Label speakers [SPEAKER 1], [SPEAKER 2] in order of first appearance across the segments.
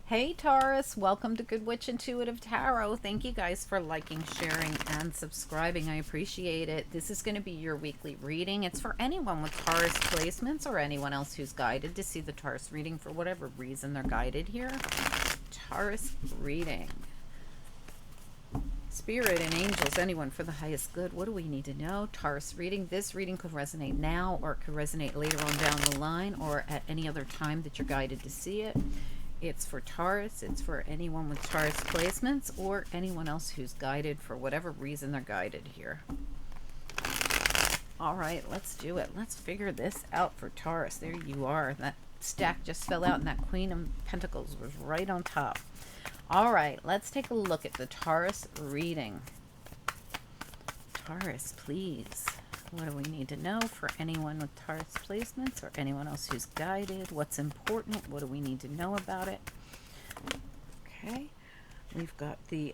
[SPEAKER 1] Hey Taurus, welcome to Good Witch Intuitive Tarot. Thank you guys for liking, sharing, and subscribing. I appreciate it. This is going to be your weekly reading. It's for anyone with Taurus placements or anyone else who's guided to see the Taurus reading for whatever reason they're guided here. Taurus reading. Spirit and angels, anyone for the highest good. What do we need to know? Taurus reading. This reading could resonate now or it could resonate later on down the line or at any other time that you're guided to see it. It's for Taurus. It's for anyone with Taurus placements or anyone else who's guided for whatever reason they're guided here. All right, let's do it. Let's figure this out for Taurus. There you are. That stack just fell out and that Queen of Pentacles was right on top. All right, let's take a look at the Taurus reading. Taurus, please. What do we need to know for anyone with Taurus placements or anyone else who's guided? What's important? What do we need to know about it? Okay, we've got the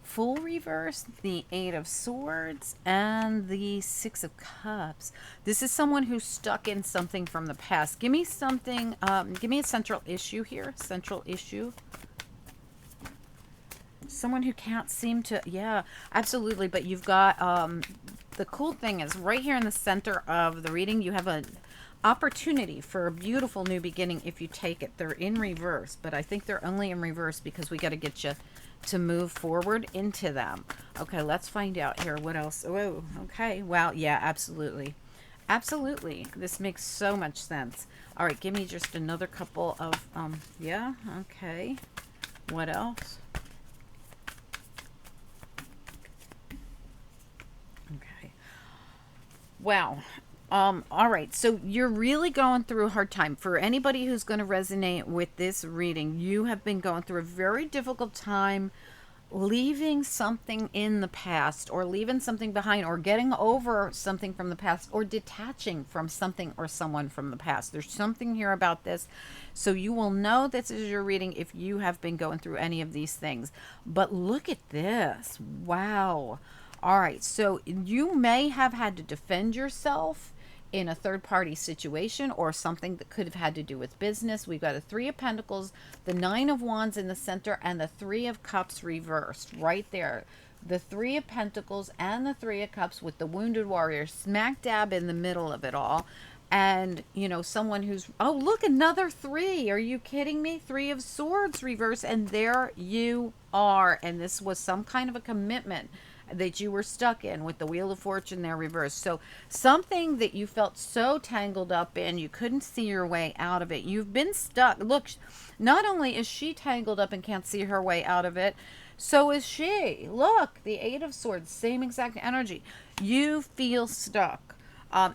[SPEAKER 1] Fool reverse, the Eight of Swords, and the Six of Cups. This is someone who's stuck in something from the past. Give me something, give me a central issue here. Central issue. Someone who can't seem to, yeah, absolutely. But you've got, the cool thing is right here in the center of the reading, you have an opportunity for a beautiful new beginning if you take it. They're in reverse, but I think they're only in reverse because we got to get you to move forward into them. Okay, let's find out here. What else? Oh, okay. Wow. Yeah, absolutely. Absolutely. This makes so much sense. All right, give me just another couple of, yeah, okay. What else? Okay. Wow. All right. So you're really going through a hard time. For anybody who's going to resonate with this reading, you have been going through a very difficult time leaving something in the past or leaving something behind or getting over something from the past or detaching from something or someone from the past. There's something here about this. So you will know this is your reading if you have been going through any of these things. But look at this. Wow. All right. So you may have had to defend yourself in a third-party situation or something that could have had to do with business. We've got a Three of Pentacles, the Nine of Wands in the center, and the Three of Cups reversed right there. The Three of Pentacles and the Three of Cups with the Wounded Warrior smack dab in the middle of it all. And, you know, someone who's, oh, look, another three. Are you kidding me? Three of Swords reverse, and there you are. And this was some kind of a commitment that you were stuck in with the Wheel of Fortune there reversed. So something that you felt so tangled up in, you couldn't see your way out of it. You've been stuck. Look, not only is she tangled up and can't see her way out of it, so is she. Look, the Eight of Swords, same exact energy. You feel stuck.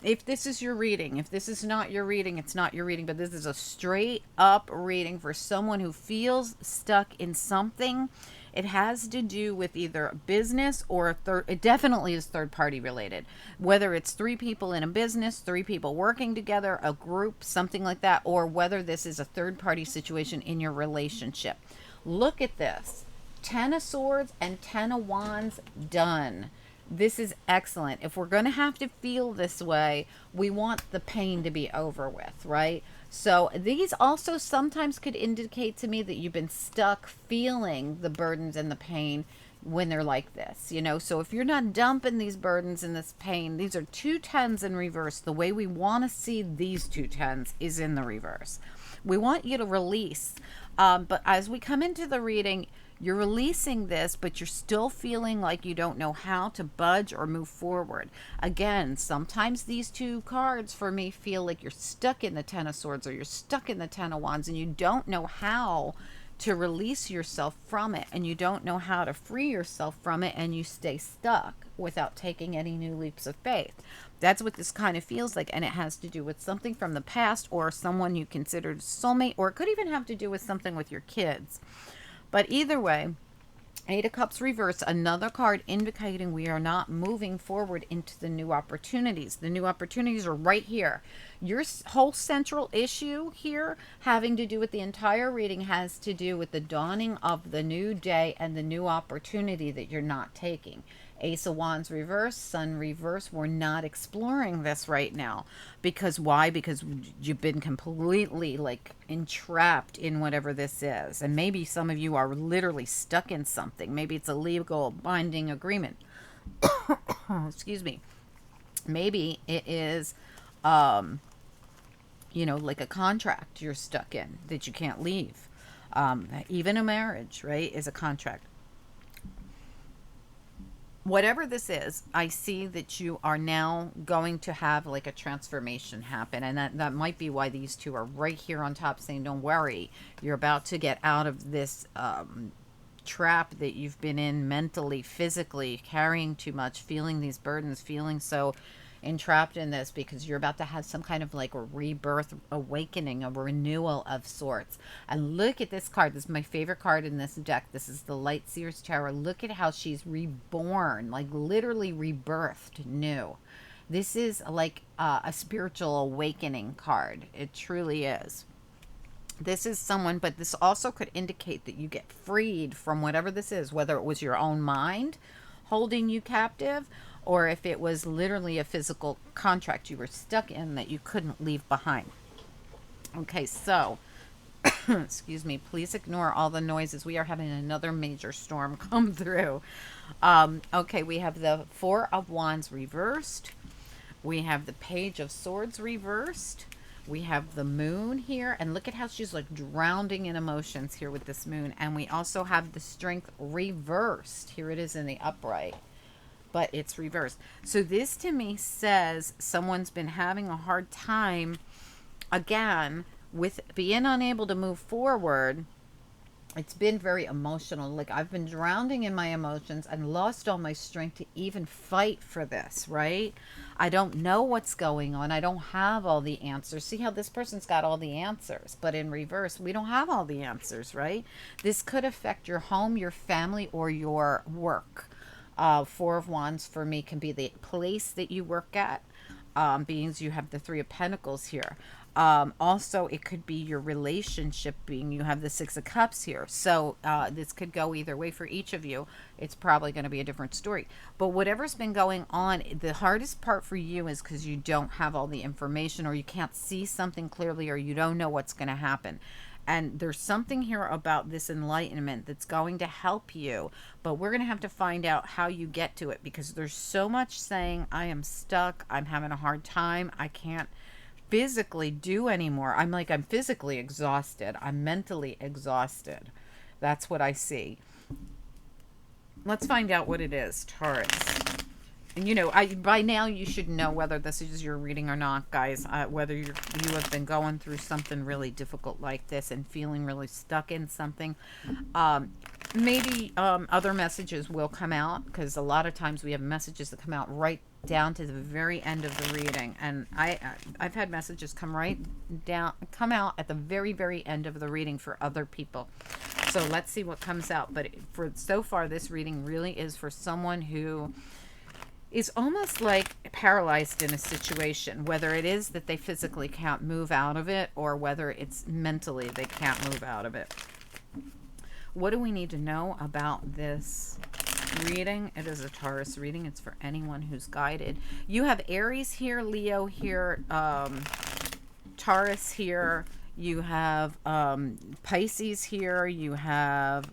[SPEAKER 1] If this is your reading, if this is not your reading, it's not your reading, but this is a straight up reading for someone who feels stuck in something. It has to do with either a business or a third. It definitely is third party related, whether it's three people in a business, three people working together, a group, something like that, or whether this is a third party situation in your relationship. Look at this. 10 of Swords and 10 of Wands done. This is excellent. If we're going to have to feel this way, we want the pain to be over with, right? So these also sometimes could indicate to me that you've been stuck feeling the burdens and the pain when they're like this, you know. So if you're not dumping these burdens and this pain, these are two tens in reverse. The way we want to see these two tens is in the reverse. We want you to release. But as we come into the reading, you're releasing this, but you're still feeling like you don't know how to budge or move forward. Again, sometimes these two cards for me feel like you're stuck in the Ten of Swords or you're stuck in the Ten of Wands and you don't know how to release yourself from it and you don't know how to free yourself from it and you stay stuck without taking any new leaps of faith. That's what this kind of feels like, and it has to do with something from the past or someone you considered soulmate, or it could even have to do with something with your kids. But either way, Eight of Cups reverse, another card indicating we are not moving forward into the new opportunities. The new opportunities are right here. Your whole central issue here having to do with the entire reading has to do with the dawning of the new day and the new opportunity that you're not taking. Ace of Wands reverse, Sun reverse. We're not exploring this right now. Because why? Because you've been completely like entrapped in whatever this is. And maybe some of you are literally stuck in something. Maybe it's a legal binding agreement. Excuse me. Maybe it is like a contract you're stuck in that you can't leave. Even a marriage, right, is a contract. Whatever this is, I see that you are now going to have like a transformation happen. And that might be why these two are right here on top saying, don't worry, you're about to get out of this trap that you've been in mentally, physically, carrying too much, feeling these burdens, feeling so entrapped in this, because you're about to have some kind of like a rebirth, awakening, a renewal of sorts. And look at this card. This is my favorite card in this deck. This is the Light Seer's Tarot. Look at how she's reborn, like literally rebirthed new. This is like a spiritual awakening card. It truly is. This is someone, but this also could indicate that you get freed from whatever this is, whether it was your own mind holding you captive, or if it was literally a physical contract you were stuck in that you couldn't leave behind. Okay, so, excuse me, please ignore all the noises. We are having another major storm come through. Okay, we have the Four of Wands reversed. We have the Page of Swords reversed. We have the moon here, and look at how she's like drowning in emotions here with this moon. And we also have the Strength reversed. Here it is in the upright, but it's reversed. So this to me says someone's been having a hard time again with being unable to move forward. It's been very emotional. Like I've been drowning in my emotions and lost all my strength to even fight for this, right? I don't know what's going on. I don't have all the answers. See how this person's got all the answers, but in reverse, we don't have all the answers, right? This could affect your home, your family, or your work. Four of Wands for me can be the place that you work at, being you have the Three of Pentacles here. Also, it could be your relationship, being you have the Six of Cups here. So this could go either way for each of you. It's probably going to be a different story. But whatever's been going on, the hardest part for you is because you don't have all the information, or you can't see something clearly, or you don't know what's going to happen. And there's something here about this enlightenment that's going to help you, but we're going to have to find out how you get to it, because there's so much saying, I am stuck, I'm having a hard time, I can't physically do anymore. I'm physically exhausted. I'm mentally exhausted. That's what I see. Let's find out what it is, Taurus. And by now you should know whether this is your reading or not, guys. Whether you have been going through something really difficult like this and feeling really stuck in something. Maybe other messages will come out, because a lot of times we have messages that come out right down to the very end of the reading, and I've had messages come out at the very end of the reading for other people. So let's see what comes out. But for so far, this reading really is for someone who is almost like paralyzed in a situation, whether it is that they physically can't move out of it, or whether it's mentally they can't move out of it. What do we need to know about this reading? It is a Taurus reading. It's for anyone who's guided. You have Aries here, Leo here, Taurus here. You have Pisces here. You have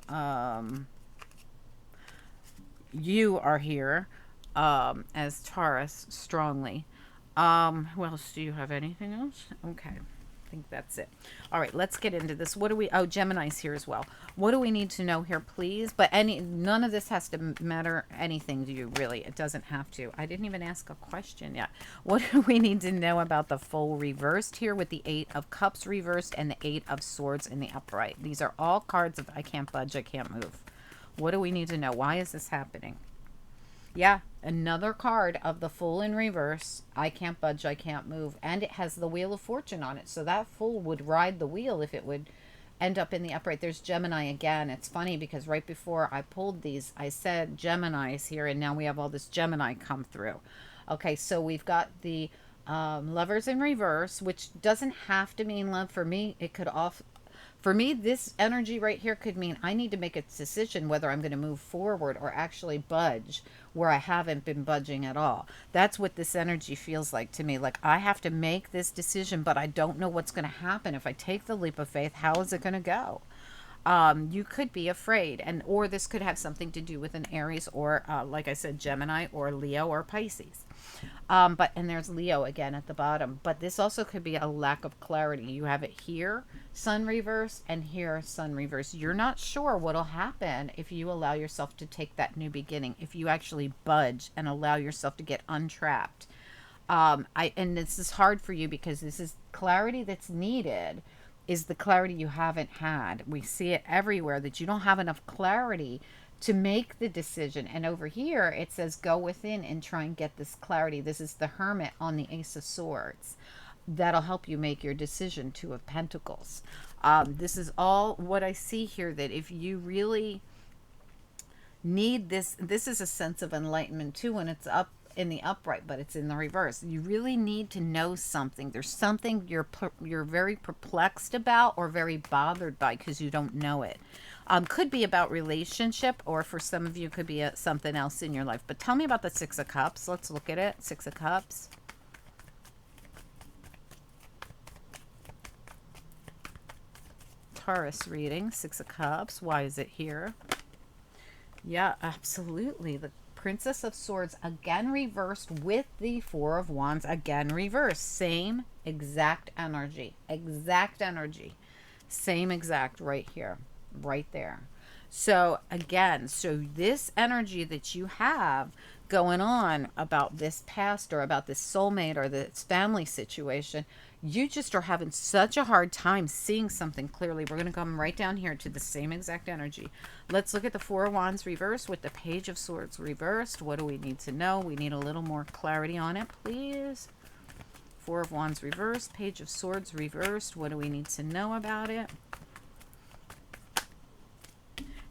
[SPEAKER 1] you are here as Taurus strongly. Who else? Do you have anything else? Okay. I think that's it. All right, let's get into this. Gemini's here as well. What do we need to know here, please? But none of this has to matter anything to you, really. It doesn't have to. I didn't even ask a question yet. What do we need to know about the Fool reversed here with the Eight of Cups reversed and the Eight of Swords in the upright? These are all cards of I can't budge, I can't move. What do we need to know? Why is this happening? Yeah, another card of the Fool in reverse. I can't budge, I can't move. And it has the Wheel of Fortune on it. So that Fool would ride the wheel if it would end up in the upright. There's Gemini again. It's funny because right before I pulled these, I said Gemini is here. And now we have all this Gemini come through. Okay, so we've got the Lovers in reverse, which doesn't have to mean love for me. It could For me, this energy right here could mean I need to make a decision whether I'm going to move forward or actually budge where I haven't been budging at all. That's what this energy feels like to me. Like I have to make this decision, but I don't know what's going to happen. If I take the leap of faith, how is it going to go? You could be afraid, and or this could have something to do with an Aries or like I said, Gemini or Leo or Pisces. But and there's Leo again at the bottom, but this also could be a lack of clarity. You have it here, sun reverse, and here, sun reverse. You're not sure what'll happen if you allow yourself to take that new beginning, if you actually budge and allow yourself to get untrapped. And this is hard for you because this is clarity that's needed, is the clarity you haven't had. We see it everywhere that you don't have enough clarity to make the decision. And over here it says go within and try and get this clarity. This is the Hermit on the Ace of Swords. That'll help you make your decision. Two of Pentacles. This is all what I see here, that if you really need this, this is a sense of enlightenment too when it's up in the upright, but it's in the reverse. You really need to know something. There's something you're very perplexed about or very bothered by because you don't know it. Could be about relationship, or for some of you could be something else in your life. But tell me about the Six of Cups. Let's look at it. Six of Cups. Taurus reading, Six of Cups. Why is it here? Yeah, absolutely. The Princess of Swords again reversed with the Four of Wands again reversed. Same exact energy. Exact energy. Same exact right here. Right there. So again, so this energy that you have going on about this past or about this soulmate or this family situation, you just are having such a hard time seeing something clearly. We're going to come right down here to the same exact energy. Let's look at the Four of Wands reversed with the Page of Swords reversed. What do we need to know? We need a little more clarity on it, please. Four of Wands reversed, Page of Swords reversed. What do we need to know about it?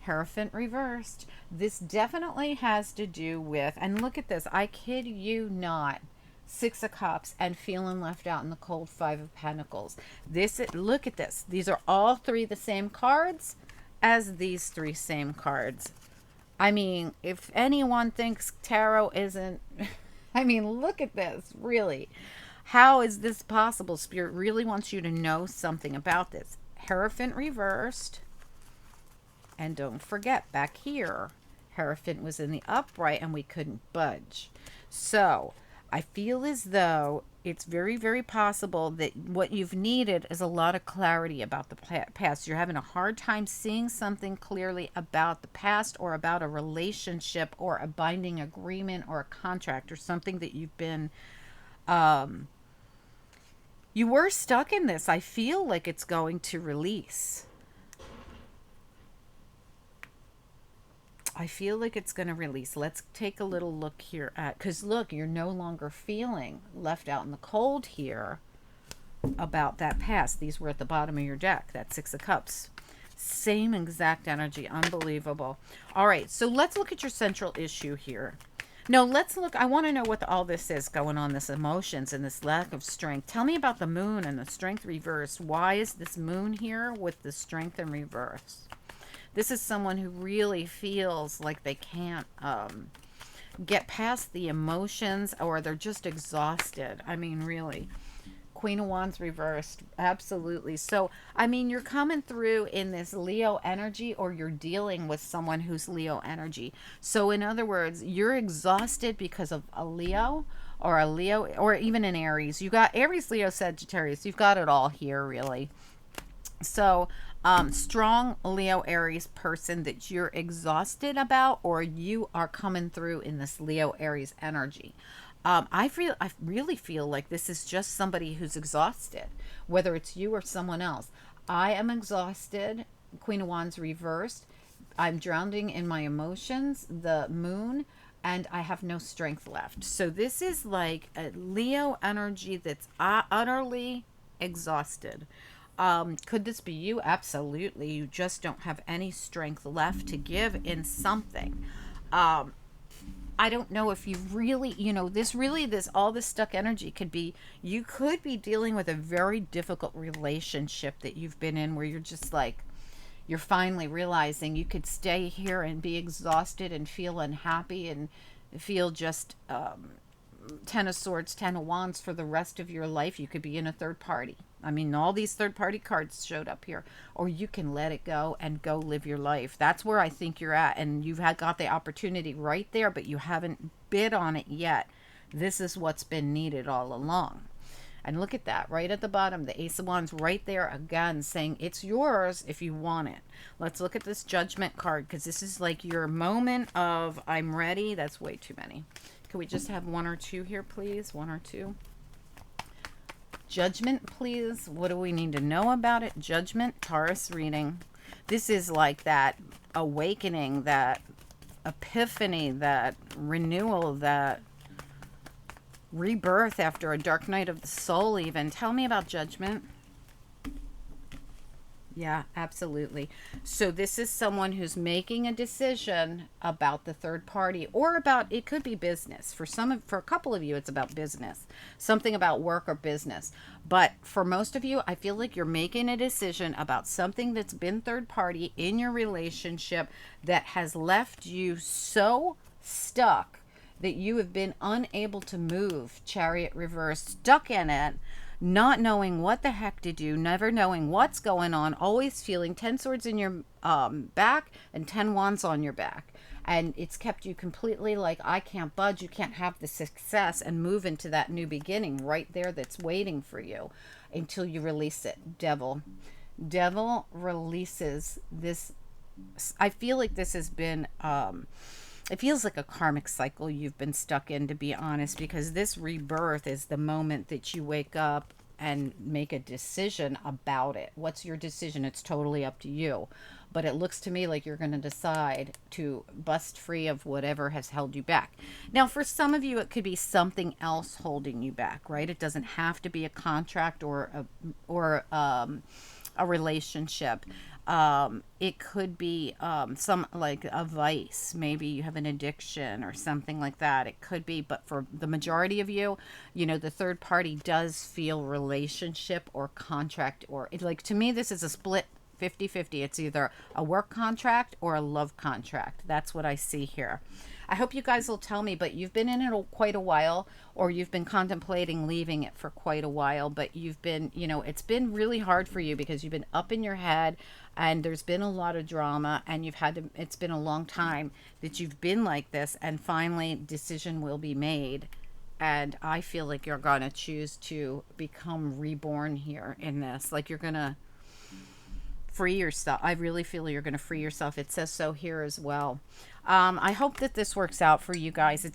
[SPEAKER 1] Hierophant reversed. This definitely has to do with, and look at this, I kid you not, Six of Cups and feeling left out in the cold. Five of Pentacles. This, look at this. These are all three the same cards as these three same cards. I mean, if anyone thinks tarot isn't, I mean, look at this, really. How is this possible? Spirit really wants you to know something about this. Hierophant reversed. And don't forget, back here, Hierophant was in the upright and we couldn't budge. So I feel as though it's very, very possible that what you've needed is a lot of clarity about the past. You're having a hard time seeing something clearly about the past or about a relationship or a binding agreement or a contract or something that you've been, you were stuck in this. I feel like it's going to release. I feel like it's going to release. Let's take a little look here at, because look, you're no longer feeling left out in the cold here about that past. These were at the bottom of your deck, that Six of Cups. Same exact energy. Unbelievable. All right, so let's look at your central issue here. No, let's look. I want to know what all this is going on, this emotions and this lack of strength. Tell me about the moon and the strength reversed. Why is this moon here with the strength in reverse? This is someone who really feels like they can't get past the emotions, or they're just exhausted. I mean, really. Queen of Wands reversed. Absolutely. So, I mean, you're coming through in this Leo energy, or you're dealing with someone who's Leo energy. So, in other words, you're exhausted because of a Leo or even an Aries. You got Aries, Leo, Sagittarius. You've got it all here, really. So, strong Leo Aries person that you're exhausted about, or you are coming through in this Leo Aries energy. I really feel like this is just somebody who's exhausted, whether it's you or someone else. I am exhausted. Queen of Wands reversed. I'm drowning in my emotions, the moon, and I have no strength left. So this is like a Leo energy that's utterly exhausted. Could this be you? Absolutely. You just don't have any strength left to give in something. I don't know if you really, this all this stuck energy could be, you could be dealing with a very difficult relationship that you've been in where you're just like, you're finally realizing you could stay here and be exhausted and feel unhappy and feel just 10 of swords, 10 of wands for the rest of your life. You could be in a third party. I mean, all these third party cards showed up here. Or you can let it go and go live your life. That's where I think you're at. And you've got the opportunity right there, but you haven't bid on it yet. This is what's been needed all along. And look at that, right at the bottom, the Ace of Wands right there again saying it's yours if you want it. Let's look at this Judgment card because this is like your moment of I'm ready. That's way too many. Can we just have one or two here, please? One or two. Judgment, please. What do we need to know about it? Judgment, Taurus reading. This is like that awakening, that epiphany, that renewal, that rebirth after a dark night of the soul even. Tell me about Judgment. Yeah, absolutely. So this is someone who's making a decision about the third party or about, it could be business. For a couple of you, it's about business, something about work or business. But for most of you, I feel like you're making a decision about something that's been third party in your relationship that has left you so stuck that you have been unable to move. Chariot reverse, stuck in it, not knowing what the heck to do, never knowing what's going on, always feeling 10 swords in your back and 10 wands on your back. And it's kept you completely like, I can't budge. You can't have the success and move into that new beginning right there that's waiting for you until you release it. Devil releases this. I feel like this has been it feels like a karmic cycle you've been stuck in, to be honest, because this rebirth is the moment that you wake up and make a decision about it. What's your decision? It's totally up to you. But it looks to me like you're going to decide to bust free of whatever has held you back. Now, for some of you, it could be something else holding you back, right? It doesn't have to be a contract or a relationship. It could be some like a vice. Maybe you have an addiction or something like that. It could be, but for the majority of you, the third party does feel relationship or contract, or like, to me, this is a split 50-50. It's either a work contract or a love contract. That's what I see here. I hope you guys will tell me, but you've been in it quite a while, or you've been contemplating leaving it for quite a while, but you've been, it's been really hard for you because you've been up in your head and there's been a lot of drama and it's been a long time that you've been like this, and finally decision will be made. And I feel like you're going to choose to become reborn here in this. Like, you're going to free yourself. I really feel you're going to free yourself. It says so here as well. I hope that this works out for you guys.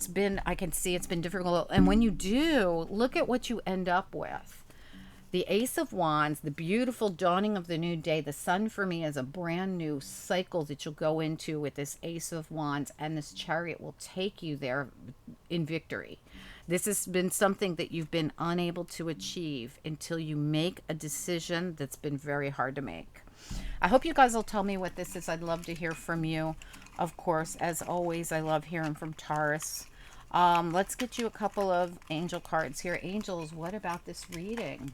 [SPEAKER 1] I can see it's been difficult. And when you do, look at what you end up with. The Ace of Wands, the beautiful dawning of the new day. The sun for me is a brand new cycle that you'll go into with this Ace of Wands, and this Chariot will take you there in victory. This has been something that you've been unable to achieve until you make a decision that's been very hard to make. I hope you guys will tell me what this is. I'd love to hear from you. Of course, as always, I love hearing from Taurus. Let's get you a couple of angel cards here. Angels, what about this reading?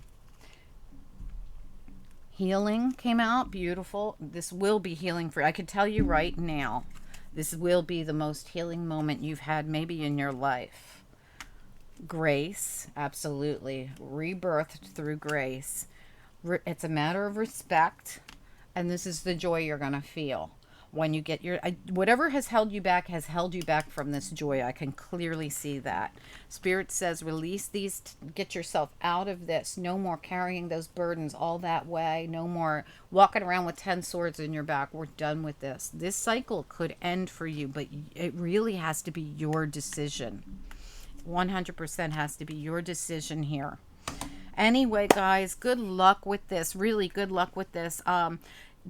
[SPEAKER 1] Healing came out. Beautiful. This will be healing for you. I can tell you right now, this will be the most healing moment you've had maybe in your life. Grace, absolutely. Rebirthed through grace. It's a matter of respect. And this is the joy you're going to feel when you get whatever has held you back from this joy. I can clearly see that. Spirit says, release these, get yourself out of this. No more carrying those burdens all that way. No more walking around with 10 swords in your back. We're done with this. This cycle could end for you, but it really has to be your decision. 100% has to be your decision here. Anyway, guys, good luck with this. Really good luck with this.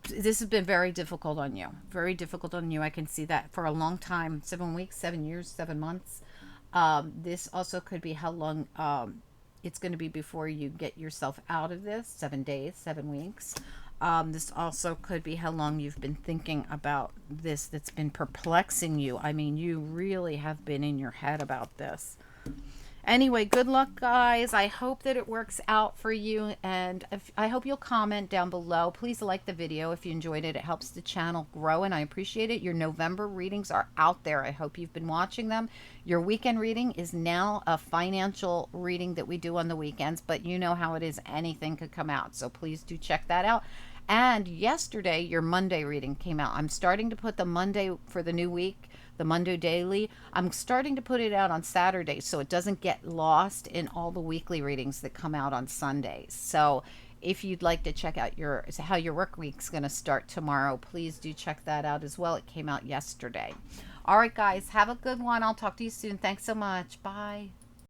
[SPEAKER 1] This has been very difficult on you. Very difficult on you. I can see that for a long time. 7 weeks, 7 years, 7 months. This also could be how long it's going to be before you get yourself out of this. 7 days, 7 weeks. This also could be how long you've been thinking about this that's been perplexing you. I mean, you really have been in your head about this. Anyway, good luck, guys. I hope that it works out for you. And I hope you'll comment down below. Please like the video if you enjoyed it. It helps the channel grow, and I appreciate it. Your November readings are out there. I hope you've been watching them. Your weekend reading is now a financial reading that we do on the weekends, but you know how it is. Anything could come out. So please do check that out. And yesterday, your Monday reading came out. I'm starting to put the Monday for the new week, the Monday Daily. I'm starting to put it out on Saturday so it doesn't get lost in all the weekly readings that come out on Sundays. So if you'd like to check out how your work week's going to start tomorrow, please do check that out as well. It came out yesterday. All right, guys, have a good one. I'll talk to you soon. Thanks so much. Bye.